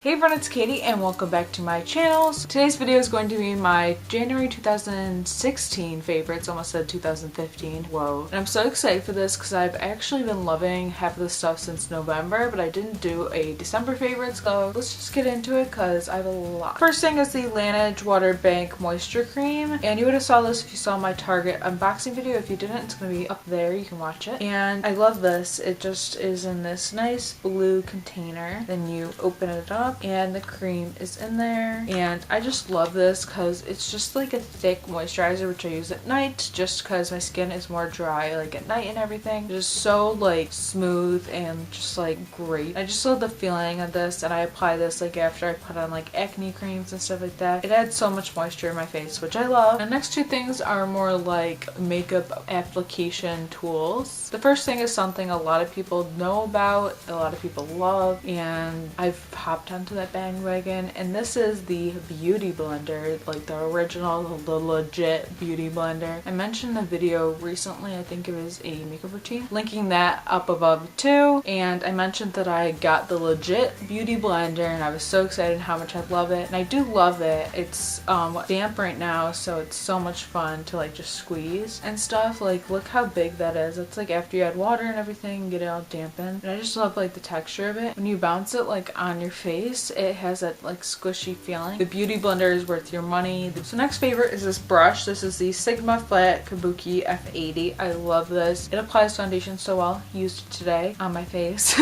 Hey everyone, it's Katie and welcome back to my channel. So today's video is going to be my January 2016 favorites. Almost said 2015. Whoa. And I'm so excited for this because I've actually been loving half of this stuff since November, but I didn't do a December favorites. So let's just get into it because I have a lot. First thing is the Laneige Water Bank Moisture Cream. And you would have saw this if you saw my Target unboxing video. If you didn't, it's going to be up there. You can watch it. And I love this. It just is in this nice blue container. Then you open it up and the cream is in there, and I just love this because it's just like a thick moisturizer which I use at night just because my skin is more dry like at night and everything. It's just so like smooth and just like great. I just love the feeling of this, and I apply this like after I put on like acne creams and stuff like that. It adds so much moisture in my face, which I love. The next two things are more like makeup application tools. The first thing is something a lot of people know about, a lot of people love, and I've hopped onto that bandwagon, and this is the Beauty Blender, like the original, the legit Beauty Blender. I mentioned the video recently, I think it was a makeup routine, linking that up above too, and I mentioned that I got the legit Beauty Blender and I was so excited how much I love it, and I do love it. It's damp right now, so it's so much fun to like just squeeze and stuff. Like look how big that is. It's like after you add water and everything, get it all dampened, and I just love like the texture of it. When you bounce it like on your face, it has that like squishy feeling. The Beauty Blender is worth your money. So next favorite is this brush. This is the Sigma Flat Kabuki F80. I love this. It applies foundation so well. Used it today on my face.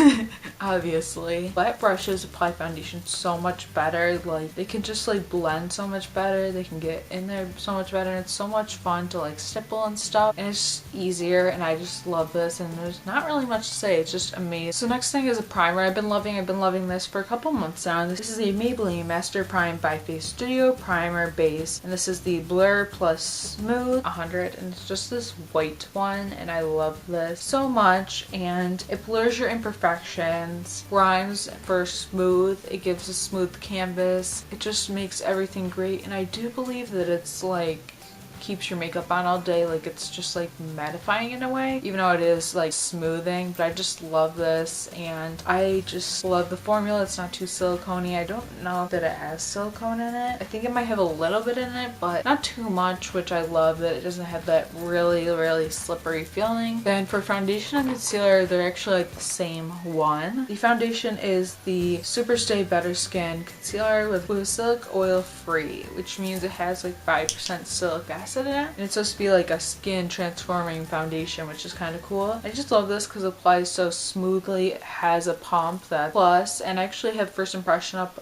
Obviously. Flat brushes apply foundation so much better. Like they can just like blend so much better. They can get in there so much better, and it's so much fun to like stipple and stuff, and it's just easier, and I just love this, and there's not really much to say. It's just amazing. So next thing is a primer. I've been loving this for a couple months now. This is a Maybelline Master Prime by Face Studio Primer Base, and this is the Blur Plus Smooth 100, and it's just this white one, and I love this so much, and it blurs your imperfections, rhymes for smooth, it gives a smooth canvas, it just makes everything great, and I do believe that it's like keeps your makeup on all day. Like it's just like mattifying in a way, even though it is like smoothing. But I just love this, and I just love the formula. It's not too silicone-y. I don't know that it has silicone in it. I think it might have a little bit in it, but not too much, which I love that it doesn't have that really slippery feeling. Then for foundation and concealer, they're actually like the same one. The foundation is the Superstay Better Skin Concealer with Glycolic Oil Free, which means it has like 5% silic acid in it, and it's supposed to be like a skin transforming foundation, which is kind of cool. I just love this because it applies so smoothly. It has a pump that plus, and I actually have first impression up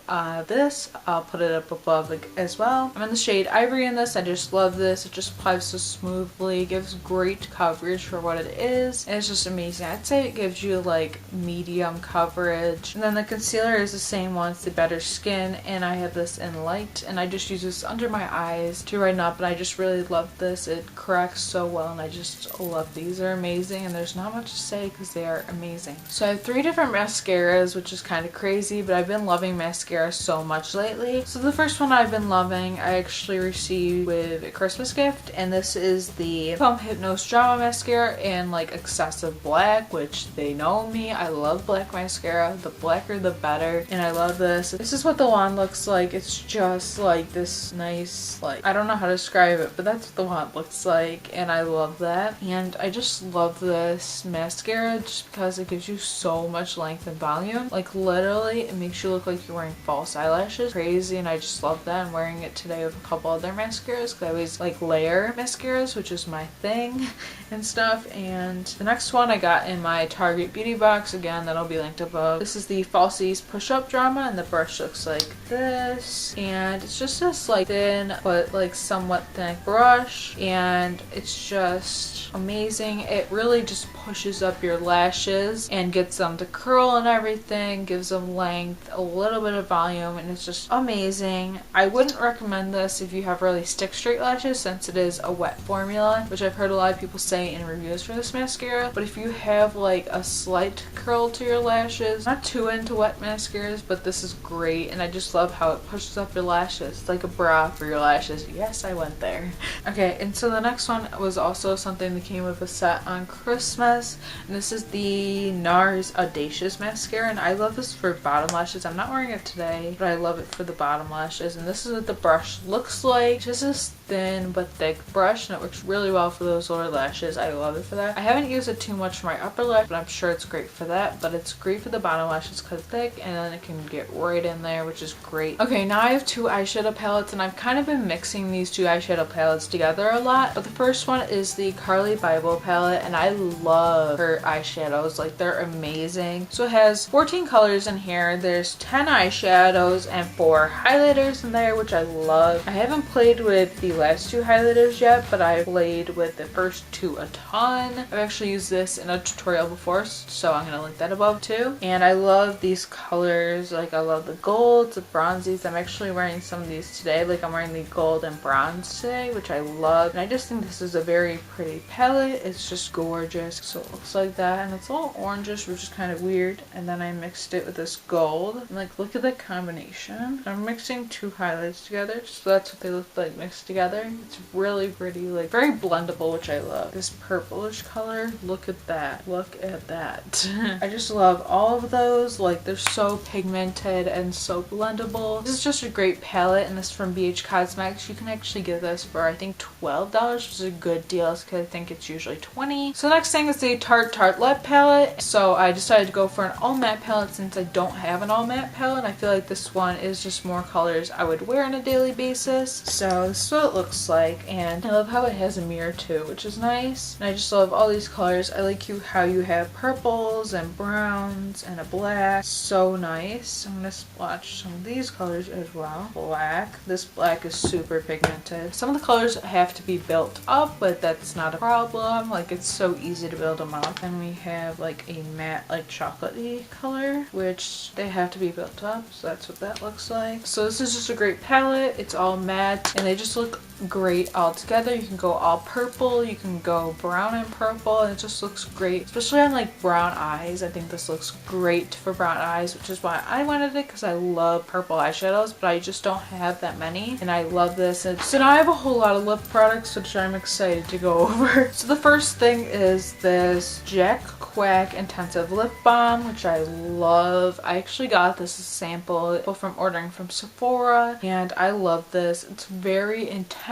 this. I'll put it up above like, as well. I'm in the shade Ivory in this. I just love this. It just applies so smoothly, gives great coverage for what it is, and it's just amazing. I'd say it gives you like medium coverage. And then the concealer is the same one. It's the Better Skin, and I have this in light, and I just use this under my eyes to brighten up, and I just really love this. It corrects so well, and I just love these. They're amazing, and there's not much to say because they are amazing. So I have 3 different mascaras, which is kind of crazy, but I've been loving mascara so much lately. So the first one I've been loving, I actually received with a Christmas gift, and this is the Foam Hypnose Drama Mascara in like excessive black, which they know me. I love black mascara. The blacker the better, and I love this. This is what the wand looks like. It's just like this nice, like, I don't know how to describe it, but that's what the wand looks like, and I love that. And I just love this mascara just because it gives you so much length and volume. Like literally it makes you look like you're wearing false eyelashes. Crazy, and I just love that. I'm wearing it today with a couple other mascaras because I always like layer mascaras, which is my thing and stuff. And the next one I got in my Target beauty box, again that'll be linked above. This is the Falsies Push Up Drama, and the brush looks like this, and it's just this like thin but like somewhat thin brush, and it's just amazing. It really just pushes up your lashes and gets them to curl and everything, gives them length, a little bit of volume, and it's just amazing. I wouldn't recommend this if you have really stick straight lashes, since it is a wet formula, which I've heard a lot of people say in reviews for this mascara. But if you have like a slight curl to your lashes, not too into wet mascaras, but this is great, and I just love how it pushes up your lashes. It's like a bra for your lashes. Yes, I went there. Okay, and so the next one was also something that came with a set on Christmas, and this is the NARS Audacious Mascara, and I love this for bottom lashes. I'm not wearing it today, but I love it for the bottom lashes, and this is what the brush looks like. Just this thin but thick brush, and it works really well for those lower lashes. I love it for that. I haven't used it too much for my upper lash, but I'm sure it's great for that, but it's great for the bottom lashes because it's thick, and then it can get right in there, which is great. Okay, now I have two eyeshadow palettes, and I've kind of been mixing these two eyeshadow palettes together a lot, but the first one is the Carly Bible palette, and I love her eyeshadows. Like, they're amazing. So it has 14 colors in here. There's 10 eyeshadows and 4 highlighters in there, which I love. I haven't played with the last two highlighters yet, but I played with the first two a ton. I've actually used this in a tutorial before, so I'm gonna link that above too. And I love these colors. Like, I love the golds, the bronzies. I'm actually wearing some of these today. Like, I'm wearing the gold and bronze today, which I love. And I just think this is a very pretty palette. It's just gorgeous. So it looks like that, and it's a little orangish, which is kind of weird. And then I mixed it with this gold. And like, look at the combination. I'm mixing two highlights together, so that's what they look like mixed together. It's really pretty, like very blendable, which I love. This purplish color, look at that. Look at that. I just love all of those. Like, they're so pigmented and so blendable. This is just a great palette, and this is from BH Cosmetics. You can actually get this for I think $12, which is a good deal because I think it's usually $20. So the next thing is the Tarte Lip palette. So I decided to go for an all matte palette since I don't have an all matte palette. I feel like this one is just more colors I would wear on a daily basis. So this is what it looks like, and I love how it has a mirror too, which is nice. And I just love all these colors. I like how you have purples and browns and a black. So nice. I'm gonna splotch some of these colors as well. Black. This black is super pigmented. Some of the colors have to be built up, but that's not a problem. Like, it's so easy to build them up. And we have like a matte, like chocolatey color, which they have to be built up. So that's what that looks like. So this is just a great palette. It's all matte, and they just look great all together. You can go all purple, you can go brown and purple, and it just looks great, especially on like brown eyes. I think this looks great for brown eyes, which is why I wanted it, because I love purple eyeshadows, but I just don't have that many, and I love this. And so now I have a whole lot of lip products, which I'm excited to go over. So the first thing is this Jack Quack Intensive Lip Balm, which I love. I actually got this as a sample from ordering from Sephora, and I love this. It's very intense.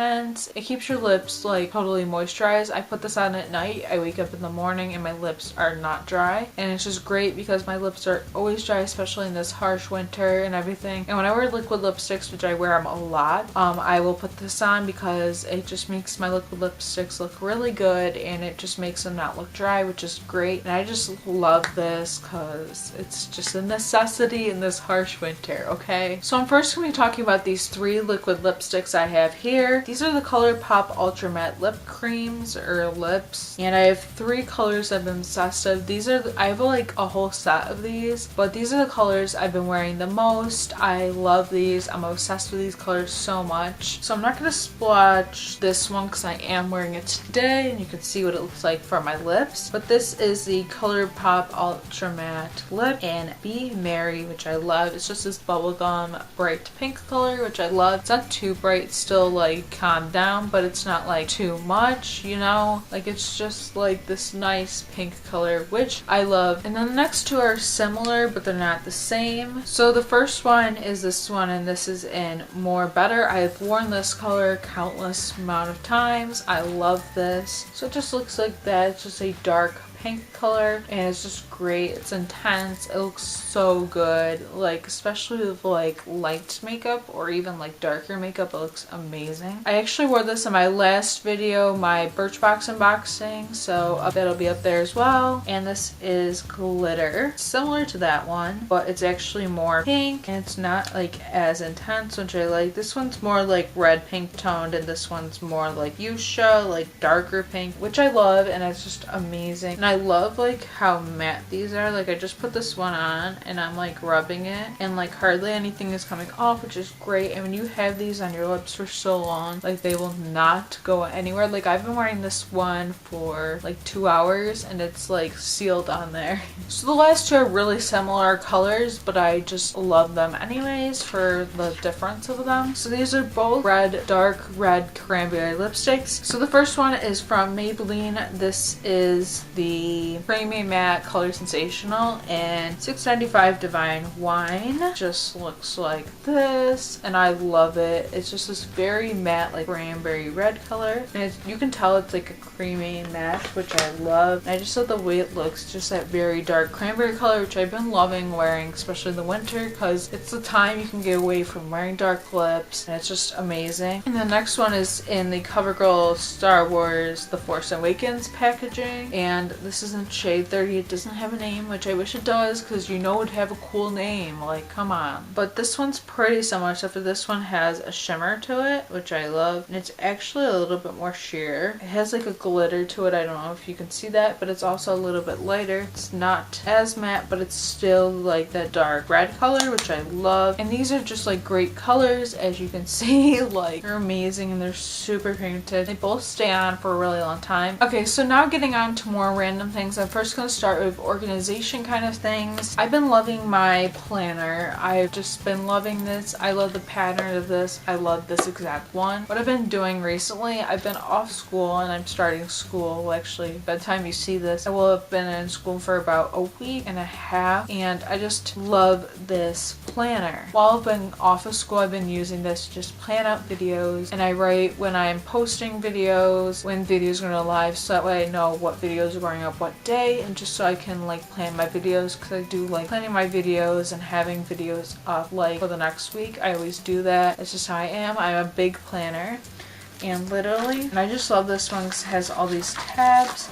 It keeps your lips like totally moisturized. I put this on at night. I wake up in the morning and my lips are not dry, and it's just great because my lips are always dry, especially in this harsh winter and everything. And when I wear liquid lipsticks, which I wear them a lot, I will put this on because it just makes my liquid lipsticks look really good, and it just makes them not look dry, which is great. And I just love this because it's just a necessity in this harsh winter. Okay, so I'm first going to be talking about these 3 liquid lipsticks I have here. These are the ColourPop Ultra Matte Lip Creams or lips, and I have 3 colors I've been obsessed with. These are I have like a whole set of these, but these are the colors I've been wearing the most. I love these. I'm obsessed with these colors so much. So I'm not going to splotch this one because I am wearing it today, and you can see what it looks like for my lips. But this is the ColourPop Ultra Matte Lip in Be Merry, which I love. It's just this bubblegum bright pink color, which I love. It's not too bright, it's still like calm down, but it's not like too much, you know? Like, it's just like this nice pink color, which I love. And then the next two are similar, but they're not the same. So the first one is this one, and this is in More Better. I have worn this color countless amount of times. I love this. So it just looks like that. It's just a dark pink color, and it's just great. It's intense. It looks so good, like especially with like light makeup or even like darker makeup. It looks amazing. I actually wore this in my last video, my Birchbox unboxing, so that'll be up there as well. And this is Glitter, similar to that one, but it's actually more pink, and it's not like as intense, which I like. This one's more like red pink toned, and this one's more like fuchsia, like darker pink, which I love, and it's just amazing. And I love like how matte these are. Like I just put this one on and I'm like rubbing it and like hardly anything is coming off, which is great. And when you have these on your lips for so long, like they will not go anywhere. Like I've been wearing this one for like 2 hours and it's like sealed on there. So the last two are really similar colors, but I just love them anyways for the difference of them. So these are both red, dark red cranberry lipsticks. So the first one is from Maybelline. This is the Creamy Matte Color Sensational and 695 Divine Wine. Just looks like this and I love it. It's just this very matte like cranberry red color and you can tell it's like a creamy matte, which I love. And I just love the way it looks, just that very dark cranberry color, which I've been loving wearing, especially in the winter, because it's the time you can get away from wearing dark lips and it's just amazing. And the next one is in the CoverGirl Star Wars The Force Awakens packaging, and this is in shade 30. It doesn't have a name, which I wish it does, because you know it would have a cool name, like come on. But this one's pretty similar, except for this one has a shimmer to it, which I love, and it's actually a little bit more sheer. It has like a glitter to it. I don't know if you can see that, but it's also a little bit lighter. It's not as matte, but it's still like that dark red color, which I love. And these are just like great colors, as you can see. Like they're amazing and they're super pigmented. They both stay on for a really long time. Okay, so now getting on to more random things. I'm first going to start with organization kind of things. I've been loving my planner. I've just been loving this. I love the pattern of this. I love this exact one. What I've been doing recently, I've been off school and I'm starting school. Well, actually, by the time you see this, I will have been in school for about a week and a half, and I just love this planner. While I've been off of school, I've been using this to just plan out videos, and I write when I'm posting videos, when videos are going to live, so that way I know what videos are going up what day, and just so I can like plan my videos, because I do like planning my videos and having videos up like for the next week. I always do that. It's just how I am. I'm a big planner. And literally, and I just love this one because it has all these tabs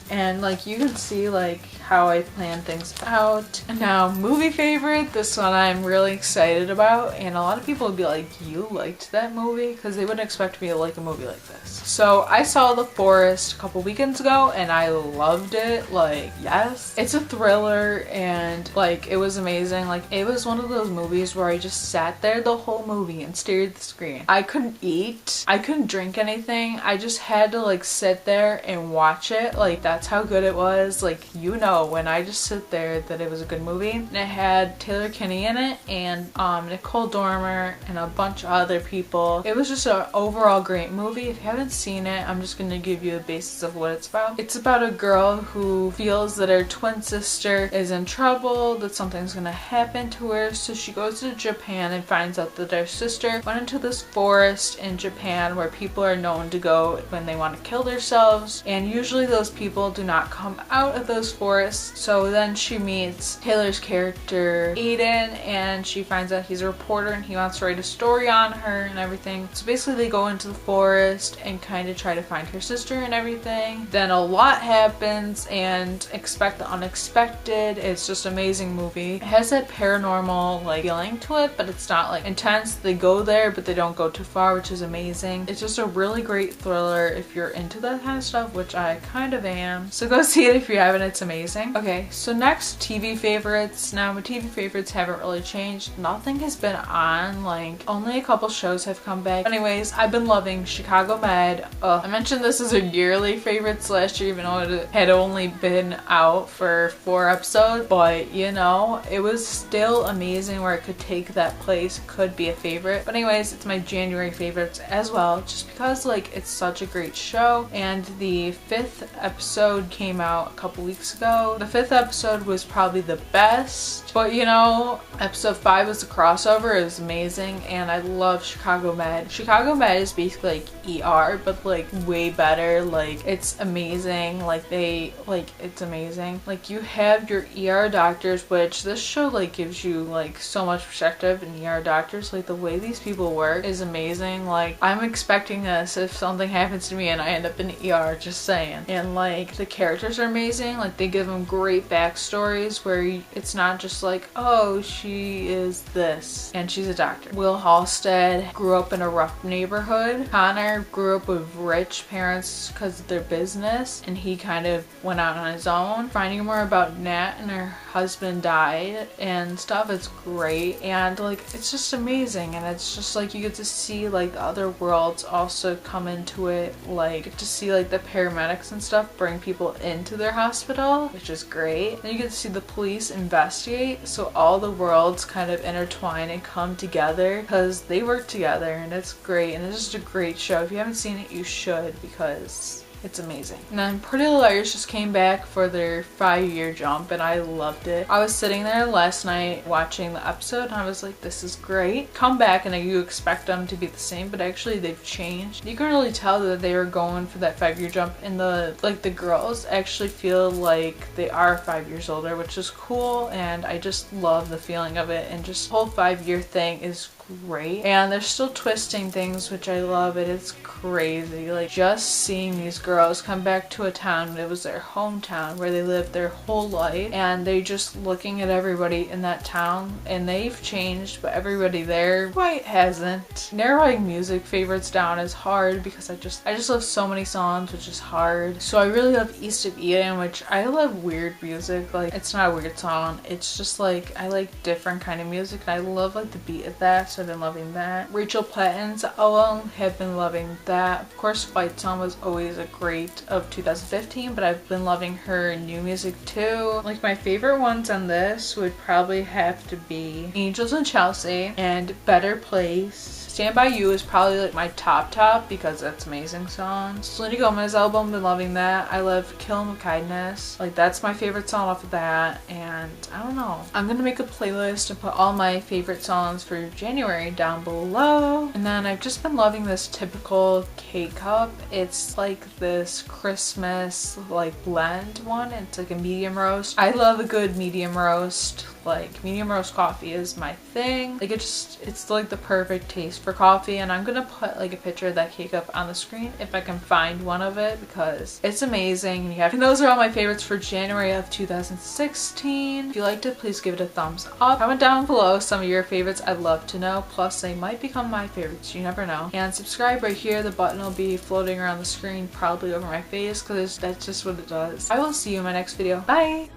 and like you can see like how I plan things out. And now movie favorite, this one I'm really excited about, and a lot of people would be like, you liked that movie? Because they wouldn't expect me to like a movie like this. So I saw The Forest a couple weekends ago and I loved it. Like, yes, it's a thriller and like it was amazing. Like it was one of those movies where I just sat there the whole movie and stared at the screen. I couldn't eat, I couldn't drink anything. I just had to like sit there and watch it. Like that's how good it was. Like, you know, when I just sit there that it was a good movie. And it had Taylor Kinney in it and Nicole Dormer and a bunch of other people. It was just an overall great movie. If you haven't seen it, I'm just gonna give you the basis of what it's about. It's about a girl who feels that her twin sister is in trouble, that something's gonna happen to her, so she goes to Japan and finds out that her sister went into this forest in Japan where people are known to go when they want to kill themselves, and usually those people do not come out of those forests. So then she meets Taylor's character Aiden, and she finds out he's a reporter and he wants to write a story on her and everything. So basically they go into the forest and kind of try to find her sister and everything. Then a lot happens and expect the unexpected. It's just an amazing movie. It has that paranormal like feeling to it, but it's not like intense. They go there but they don't go too far, which is amazing. It's just a really great thriller if you're into that kind of stuff, which I kind of am. So go see it if you haven't. It's amazing. Okay, so next, TV favorites. Now my TV favorites haven't really changed. Nothing has been on, like only a couple shows have come back. Anyways, I've been loving Chicago Med. I mentioned this as a yearly favorites last year, even though it had only been out for 4 episodes, but you know, it was still amazing where it could take that place. It could be a favorite. But anyways, it's my January favorites as well, just because like it's such a great show. And the 5th episode came out a couple weeks ago. The 5th episode was probably the best, but you know, episode 5 was the crossover. It was amazing, and I love Chicago Med. Chicago Med is basically like ER, but like way better. Like it's amazing. Like it's amazing. Like you have your ER doctors, which this show like gives you like so much perspective in ER doctors. Like the way these people work is amazing. Like I'm expecting this if something happens to me and I end up in ER, just saying. And like the characters are amazing. Like they give them great backstories where it's not just like, oh, she is this and she's a doctor. Will Halstead grew up in a rough neighborhood. Connor grew up with rich parents because of their business, and he kind of went out on his own. Finding more about Nat and her husband died and stuff, it's great, and like it's just amazing, and it's just like you get to see like the other worlds also come into it, like to see like the paramedics and stuff bring people into their hospital, which is great. Then you get to see the police investigate, so all the worlds kind of intertwine and come together because they work together, and it's great, and it's just a great show. If you haven't seen it, you should, because it's amazing. And then Pretty Little Liars just came back for their 5-year jump, and I loved it. I was sitting there last night watching the episode, and I was like, this is great. Come back and you expect them to be the same, but actually they've changed. You can really tell that they were going for that 5-year jump, and the girls actually feel like they are 5 years older, which is cool, and I just love the feeling of it, and just the whole 5-year thing is great. And they're still twisting things, which I love it. It's crazy, like just seeing these girls come back to a town that was their hometown where they lived their whole life, and they just looking at everybody in that town, and they've changed, but everybody there quite hasn't. Narrowing music favorites down is hard because I just love so many songs, which is hard. So I really love East of Eden, which I love weird music. Like, it's not a weird song, it's just like I like different kind of music, and I love like the beat of that, so I've been loving that. Rachel Platten's album, have been loving that. Of course, Fight Song was always a great of 2015, but I've been loving her new music too. Like, my favorite ones on this would probably have to be Angels in Chelsea and Better Place. Stand By You is probably like my top because that's an amazing song. Selena Gomez album, been loving that. I love Kill 'Em With Kindness. Like, that's my favorite song off of that, and I don't know. I'm gonna make a playlist and put all my favorite songs for January down below. And then I've just been loving this typical K-cup. It's like this Christmas like blend one. It's like a medium roast. I love a good medium roast. Like, medium roast coffee is my thing. Like, it's like the perfect taste for coffee, and I'm gonna put like a picture of that K-cup on the screen if I can find one of it, because it's amazing. And those are all my favorites for January of 2016. If you liked it, please give it a thumbs up. Comment down below some of your favorites. I'd love to know. Plus, they might become my favorites. You never know. And subscribe right here. The button will be floating around the screen, probably over my face, because that's just what it does. I will see you in my next video. Bye!